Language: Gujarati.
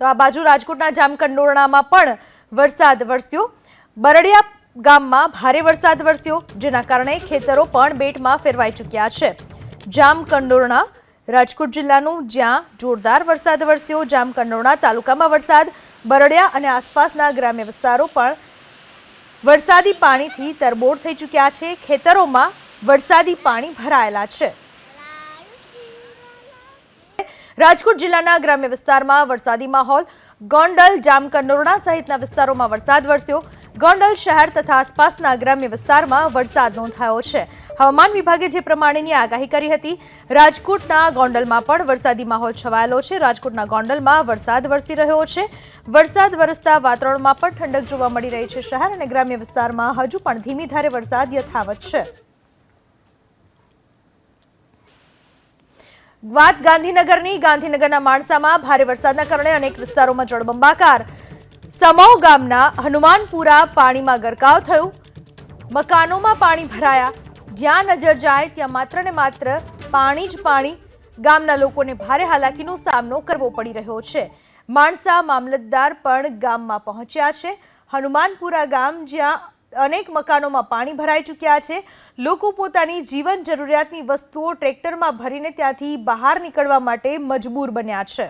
તો આ બાજુ રાજકોટના જામકંડોરણામાં પણ વરસાદ વરસ્યો। બરડિયા ગામમાં ભારે વરસાદ વરસ્યો, જેના કારણે ખેતરો પણ બેટમાં ફેરવાઈ ચૂક્યા છે। જામકંડોરણા રાજકોટ જિલ્લાનું જ્યાં જોરદાર વરસાદ વરસ્યો। જામકંડોરણા તાલુકામાં વરસાદ, બરડિયા અને આસપાસના ગ્રામ્ય વિસ્તારો પણ વરસાદી પાણીથી તરબોળ થઈ ચૂક્યા છે। ખેતરોમાં વરસાદી પાણી ભરાયેલા છે। રાજકોટ જિલ્લાના ગ્રામ્ય વિસ્તારમાં વરસાદી માહોલ। ગોંડલ, જામકંડોરણા સહિતના વિસ્તારોમાં વરસાદ વરસ્યો। ગોંડલ શહેર તથા આસપાસના ગ્રામ્ય વિસ્તારમાં વરસાદ નોંધાયો છે। હવામાન વિભાગે જે પ્રમાણેની આગાહી કરી હતી, રાજકોટના ગોંડલમાં પણ વરસાદી માહોલ છવાયેલો છે। રાજકોટના ગોંડલમાં વરસાદ વરસી રહ્યો છે। વરસાદ વરસતા વાતાવરણમાં પણ ઠંડક જોવા મળી રહી છે। શહેર અને ગ્રામ્ય વિસ્તારમાં હજુ પણ ધીમી ધારે વરસાદ યથાવત છે। વાત ગાંધીનગરની। ગાંધીનગરના માણસામાં ભારે વરસાદના કારણે અનેક વિસ્તારોમાં જળબંબાકાર। સમૌ ગામના હનુમાનપુરા પાણીમાં ગરકાવ થયું। મકાનોમાં પાણી ભરાયા। જ્યાં નજર જાય ત્યાં માત્ર ને માત્ર પાણી જ પાણી। ગામના લોકોને ભારે હાલાકીનો સામનો કરવો પડી રહ્યો છે। માણસા મામલતદાર પણ ગામમાં પહોંચ્યા છે। હનુમાનપુરા ગામ જ્યાં અનેક મકાનોમાં પાણી ભરાઈ ચૂક્યા છે। લોકો પોતાની જીવન જરૂરિયાતની વસ્તુઓ ટ્રેક્ટરમાં ભરીને ત્યાંથી બહાર નીકળવા માટે મજબૂર બન્યા છે।